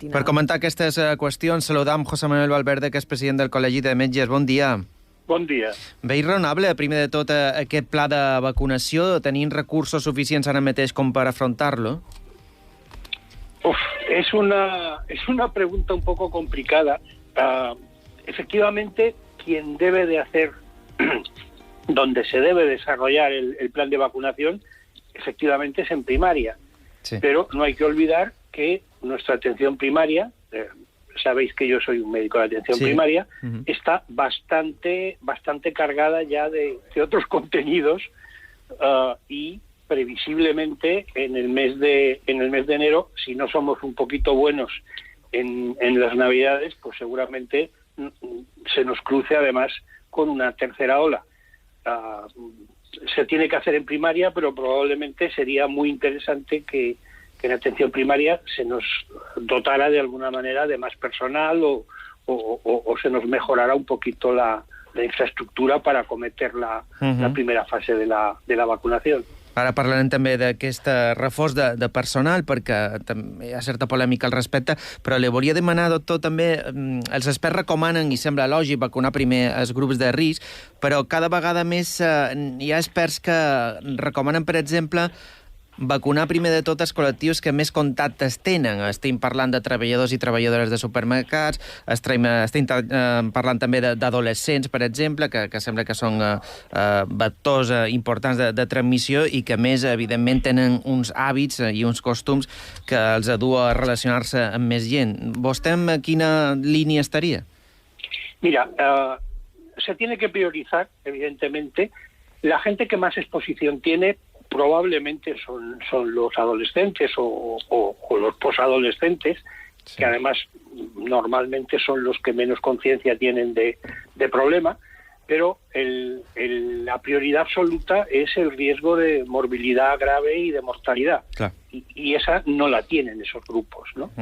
matinal. Per comentar aquestes qüestions, saludam José Manuel Valverde, que és president del Col·legi de Metges. Bon dia. Bon dia. Veig raonable, primer de tot, aquest pla de vacunació, tenint recursos suficients ara mateix com per afrontar-lo? Es una pregunta un poco complicada. Efectivamente, quien debe de hacer, donde se debe desarrollar el plan de vacunación, efectivamente es en primaria. Sí. Pero no hay que olvidar que nuestra atención primaria, sabéis que yo soy un médico de atención primaria, está bastante cargada ya de otros contenidos y previsiblemente en el mes de enero, si no somos un poquito buenos en las Navidades, pues seguramente se nos cruce además con una tercera ola. Se tiene que hacer en primaria, pero probablemente sería muy interesante que en atención primaria se nos dotara de alguna manera de más personal o se nos mejorara un poquito la infraestructura para acometer la primera fase de la vacunación. Ara parlarem també d'aquest reforç de personal, perquè hi ha certa polèmica al respecte, però li volia demanar, doctor, també, els experts recomanen, i sembla lògic, vacunar primer els grups de risc, però cada vegada més hi ha experts que recomanen, per exemple, vacunar primer de tot els col·lectius que més contactes tenen. Estem parlant de treballadors i treballadores de supermercats, estem parlant també d'adolescents, per exemple, que sembla que són vectors importants de transmissió i que, més, evidentment, tenen uns hàbits i uns costums que els du a relacionar-se amb més gent. Vostè en quina línia estaria? Mira, se tiene que priorizar, evidentemente, la gente que más exposición tiene. Probablemente son los adolescentes o los posadolescentes, sí, que además normalmente son los que menos conciencia tienen de problema, pero la prioridad absoluta es el riesgo de morbilidad grave y de mortalidad. Claro. Y esa no la tienen esos grupos, ¿no?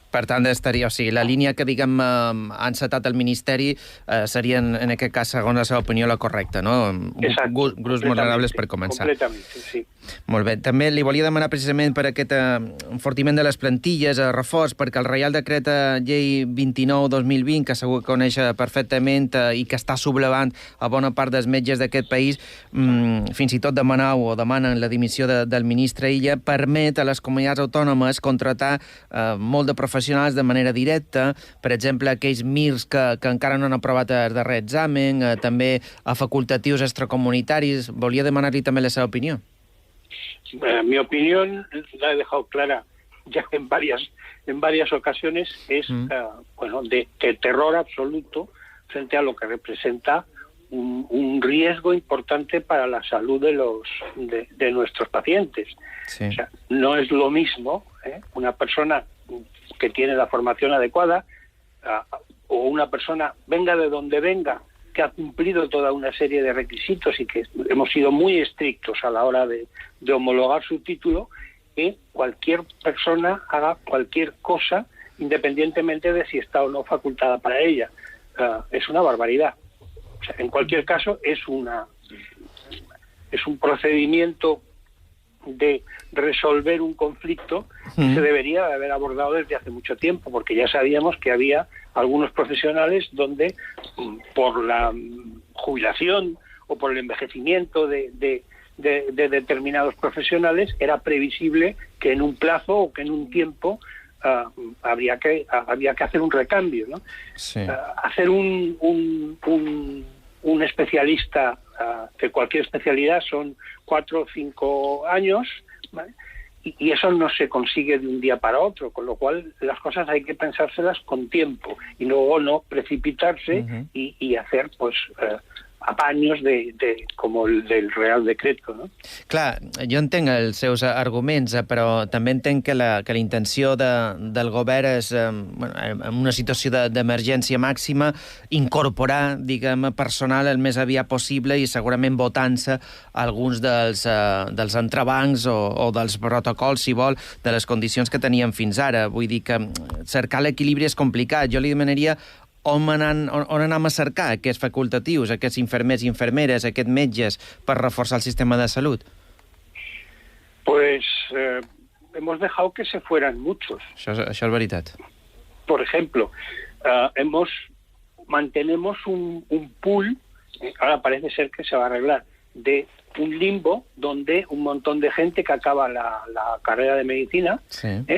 Per tant, estaria, o sigui, la línia que, diguem, ha encetat el Ministeri seria, en aquest cas, segons la seva opinió, la correcta, no? Exacte. Grups vulnerables per començar. Completament, sí. Molt bé. També li volia demanar precisament per aquest enfortiment de les plantilles, reforç, perquè el Reial Decret Llei 29/2020, que segur que coneix perfectament i que està sublevant a bona part dels metges d'aquest país, fins i tot demanen la dimissió del ministre Illa, permet a les comunitats autònomes contratar molt de professionals de manera directa, per exemple, aquells MIRs que encara no han aprovat el darrer examen, també a facultatius extracomunitaris. Volia demanar-li també la seva opinió. Mi opinión, la he dejado clara ya en varias ocasiones, es de terror absoluto frente a lo que representa un riesgo importante para la salud de nuestros pacientes. Sí. O sea, no es lo mismo una persona que tiene la formación adecuada o una persona, venga de donde venga, que ha cumplido toda una serie de requisitos y que hemos sido muy estrictos a la hora de homologar su título, que cualquier persona haga cualquier cosa independientemente de si está o no facultada para ella. Es una barbaridad. O sea, en cualquier caso, es un procedimiento de resolver un conflicto que se debería haber abordado desde hace mucho tiempo, porque ya sabíamos que había algunos profesionales donde por la jubilación o por el envejecimiento de determinados profesionales era previsible que en un plazo o que en un tiempo había que hacer un recambio, ¿no? Sí. Hacer un especialista de cualquier especialidad son 4 o 5 años, ¿vale? Y eso no se consigue de un día para otro, con lo cual las cosas hay que pensárselas con tiempo y luego no precipitarse y hacer pues apaños com el del Real Decreto, no? Clar, jo entenc els seus arguments, però també entenc que la intenció del govern és, en una situació d'emergència màxima, incorporar, diguem, personal el més aviat possible i segurament votant-se alguns dels entrebancs o dels protocols, si vol, de les condicions que teníem fins ara. Vull dir que cercar l'equilibri és complicat. Jo li demanaria on anem a cercar aquests facultatius, aquests infermers i infermeres, aquests metges, per reforçar el sistema de salut? Pues hemos dejado que se fueran muchos. Això és veritat. Por ejemplo, mantenemos un pool, ahora parece ser que se va a arreglar, de un limbo donde un montón de gente que acaba la carrera de medicina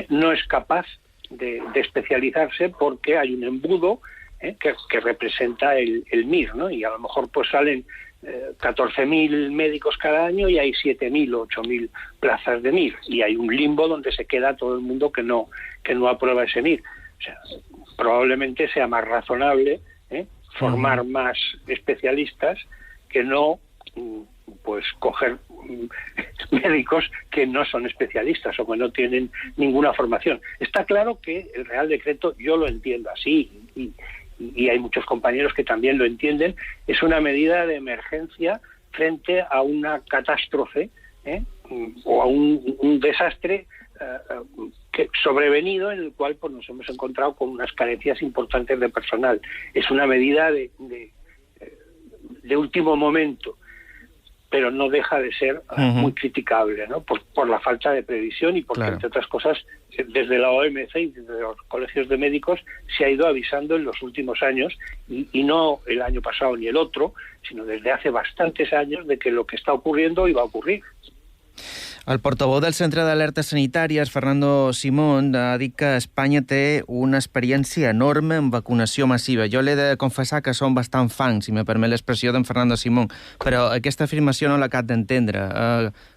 no es capaz de especializarse porque hay un embudo que representa el MIR, ¿no? Y a lo mejor pues salen 14.000 médicos cada año y hay 7.000 o 8.000 plazas de MIR, y hay un limbo donde se queda todo el mundo que no aprueba ese MIR. O sea, probablemente sea más razonable formar más especialistas que no pues coger médicos que no son especialistas o que no tienen ninguna formación. Está claro que el Real Decreto, yo lo entiendo así, y hay muchos compañeros que también lo entienden, es una medida de emergencia frente a una catástrofe o a un desastre sobrevenido, en el cual pues, nos hemos encontrado con unas carencias importantes de personal. Es una medida de último momento, pero no deja de ser muy criticable, ¿no? Por la falta de previsión y porque, entre otras cosas, desde la OMC y desde los colegios de médicos se ha ido avisando en los últimos años, y no el año pasado ni el otro, sino desde hace bastantes años, de que lo que está ocurriendo iba a ocurrir. El portaveu del Centre d'Alertes Sanitàries, Fernando Simón, ha dit que Espanya té una experiència enorme en vacunació massiva. Jo l'he de confessar que som bastant fans, si me permet l'expressió d'en Fernando Simón, però aquesta afirmació no l'acabo d'entendre.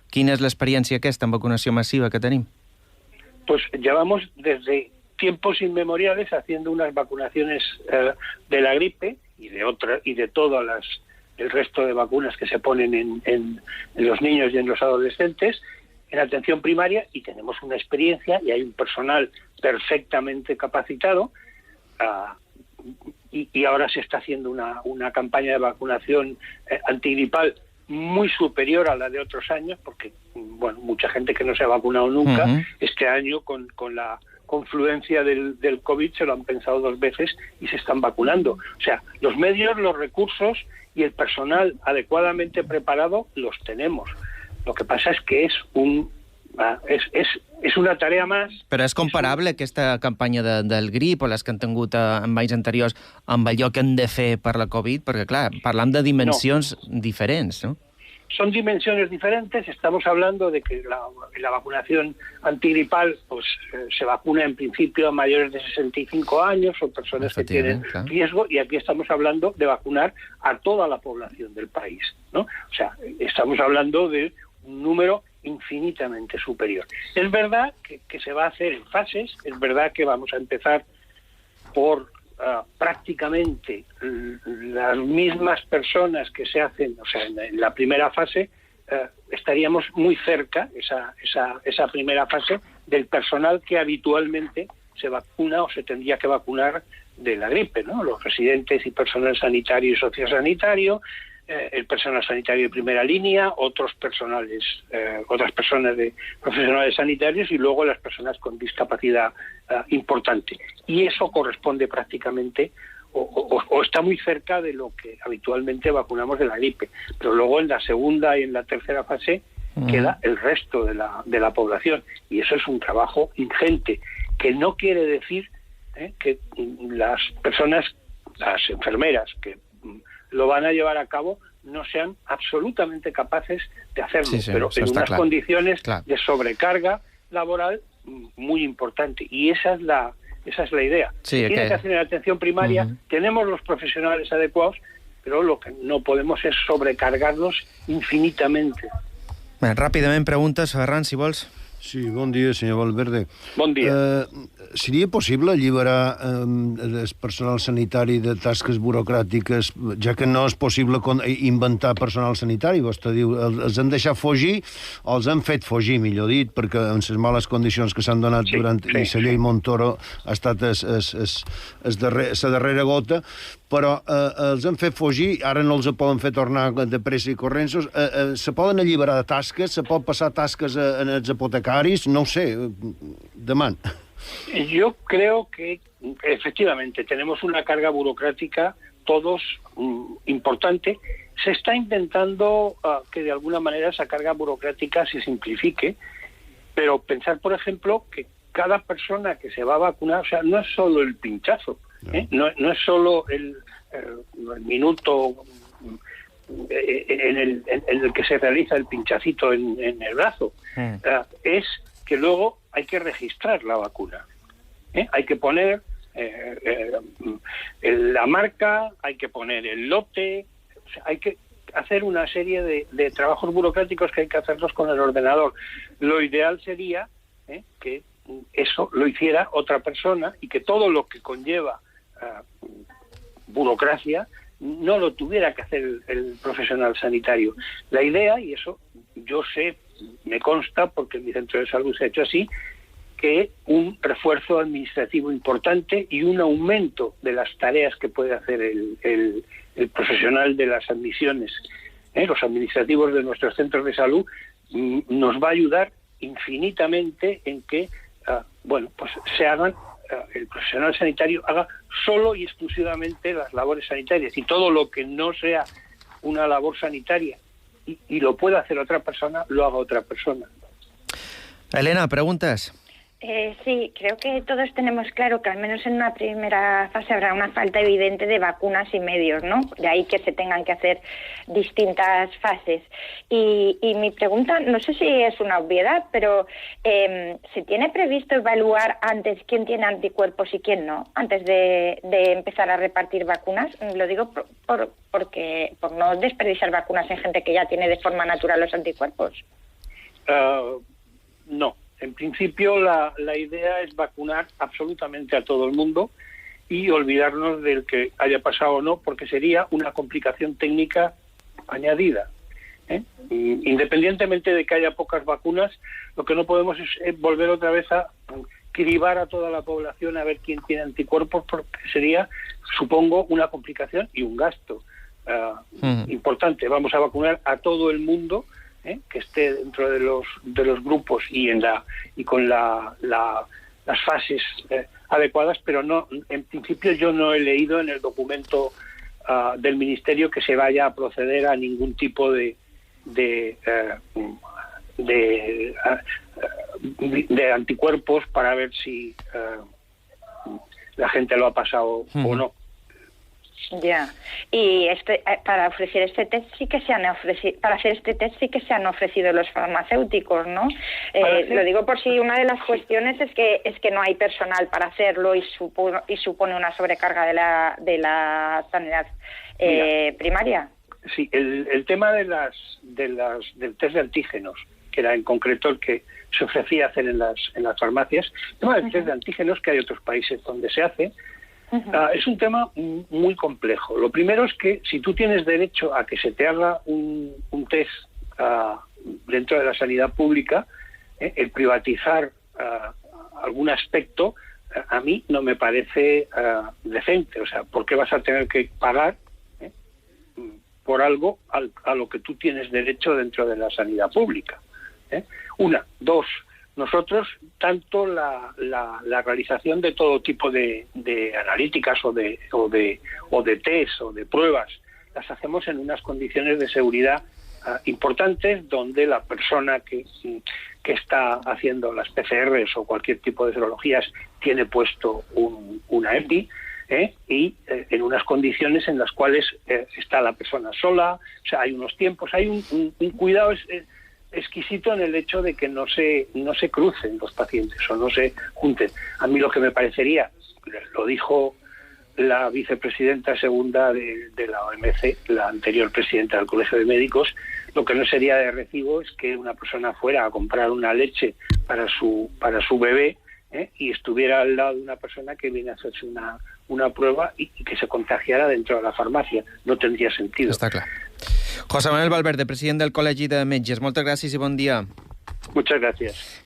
Quina és l'experiència aquesta en vacunació massiva que tenim? Pues llevamos desde tiempos inmemoriales haciendo unas vacunaciones de la gripe y de todas el resto de vacunas que se ponen en los niños y en los adolescentes en atención primaria, y tenemos una experiencia y hay un personal perfectamente capacitado, y ahora se está haciendo una campaña de vacunación antigripal muy superior a la de otros años, porque bueno, mucha gente que no se ha vacunado nunca, este año con la confluencia del COVID se lo han pensado 2 veces y se están vacunando. O sea, los medios, los recursos y el personal adecuadamente preparado los tenemos. Lo que pasa es que es una tarea más. Però és comparable aquesta campanya del grip o les que han tingut en anys anteriors amb allò que han de fer per la Covid? Perquè, clar, parlam de dimensions diferents, no? Son dimensiones diferentes. Estamos hablando de que la vacunación antigripal pues se vacuna en principio a mayores de 65 años o personas que tienen riesgo, y aquí estamos hablando de vacunar a toda la población del país, ¿no? O sea, estamos hablando de un número infinitamente superior. Es verdad que se va a hacer en fases, es verdad que vamos a empezar por prácticamente las mismas personas que se hacen, o sea, en la primera fase estaríamos muy cerca, esa primera fase, del personal que habitualmente se vacuna o se tendría que vacunar de la gripe, ¿no? Los residentes y personal sanitario y sociosanitario, el personal sanitario de primera línea, otras personas profesionales sanitarios, y luego las personas con discapacidad importante. Y eso corresponde prácticamente o está muy cerca de lo que habitualmente vacunamos de la gripe. Pero luego en la segunda y en la tercera fase queda el resto de la población, y eso es un trabajo ingente, que no quiere decir que las personas, las enfermeras que lo van a llevar a cabo, no sean absolutamente capaces de hacerlo, pero en unas condiciones de sobrecarga laboral muy importante, y esa es la idea. Tiene que hacer en atención primaria, tenemos los profesionales adecuados, pero lo que no podemos es sobrecargarlos infinitamente. Ràpidament preguntes, Ferran, si vols. Sí, bon dia, senyor Valverde. Bon dia. Seria possible alliberar el personal sanitari de tasques burocràtiques, ja que no és possible inventar personal sanitari? Vostè diu, els han deixat fugir, o els han fet fugir, millor dit, perquè en les males condicions que s'han donat durant... I la llei Montoro ha estat la darrera gota, però els han fet fugir, ara no els poden fer tornar de pressa i corrents. Se poden alliberar de tasques? Se pot passar tasques als apotecaris? No ho sé, demán. Yo creo que efectivamente tenemos una carga burocrática todos importante. Se está intentando que de alguna manera esa carga burocrática se simplifique, Pero pensar, por ejemplo, que cada persona que se va a vacunar, o sea, no es solo el pinchazo, no es solo el minuto en el que se realiza el pinchacito en el brazo, es que luego hay que registrar la vacuna. Hay que poner la marca, hay que poner el lote, o sea, hay que hacer una serie de trabajos burocráticos que hay que hacerlos con el ordenador. Lo ideal sería que eso lo hiciera otra persona y que todo lo que conlleva burocracia no lo tuviera que hacer el profesional sanitario. La idea, y eso yo sé, me consta, porque en mi centro de salud se ha hecho así, que un refuerzo administrativo importante y un aumento de las tareas que puede hacer el profesional de las admisiones, los administrativos de nuestros centros de salud, nos va a ayudar infinitamente en que pues se hagan, el profesional sanitario haga solo y exclusivamente las labores sanitarias, y todo lo que no sea una labor sanitaria y lo pueda hacer otra persona, lo haga otra persona. Elena, ¿preguntas? Sí, creo que todos tenemos claro que al menos en una primera fase habrá una falta evidente de vacunas y medios, ¿no? De ahí que se tengan que hacer distintas fases. Y mi pregunta, no sé si es una obviedad, pero ¿se tiene previsto evaluar antes quién tiene anticuerpos y quién no, antes de empezar a repartir vacunas? Lo digo porque por no desperdiciar vacunas en gente que ya tiene de forma natural los anticuerpos. No. En principio, la idea es vacunar absolutamente a todo el mundo y olvidarnos del que haya pasado o no, porque sería una complicación técnica añadida. Independientemente de que haya pocas vacunas, lo que no podemos es volver otra vez a cribar a toda la población a ver quién tiene anticuerpos, porque sería, supongo, una complicación y un gasto importante. Vamos a vacunar a todo el mundo que esté dentro de los grupos y con las fases adecuadas, pero no, en principio yo no he leído en el documento del Ministerio que se vaya a proceder a ningún tipo de anticuerpos para ver si la gente lo ha pasado o no. Ya. Y para ofrecer este test sí que se han ofrecido, para hacer este test sí que se han ofrecido los farmacéuticos, ¿no? Lo digo por si una de las cuestiones es que no hay personal para hacerlo y supone una sobrecarga de la sanidad primaria. Sí, el tema del test de antígenos, que era en concreto el que se ofrecía hacer en las farmacias, el tema del test de antígenos, que hay otros países donde se hace, es un tema muy complejo. Lo primero es que si tú tienes derecho a que se te haga un test dentro de la sanidad pública, el privatizar algún aspecto a mí no me parece decente. O sea, ¿por qué vas a tener que pagar por algo a lo que tú tienes derecho dentro de la sanidad pública? Una. Dos, nosotros, tanto la realización de todo tipo de analíticas o de test o de pruebas, las hacemos en unas condiciones de seguridad importantes, donde la persona que está haciendo las PCRs o cualquier tipo de serologías tiene puesto una EPI, y en unas condiciones en las cuales está la persona sola. O sea, hay unos tiempos, hay un cuidado exquisito en el hecho de que no se crucen los pacientes o no se junten. A mí lo que me parecería, lo dijo la vicepresidenta segunda de la OMC, la anterior presidenta del Colegio de Médicos, lo que no sería de recibo es que una persona fuera a comprar una leche para su bebé y estuviera al lado de una persona que viene a hacerse una prueba y que se contagiara dentro de la farmacia. No tendría sentido. Està clar. José Manuel Valverde, president del Col·legi de Metges, moltes gràcies i bon dia. Muchas gracias.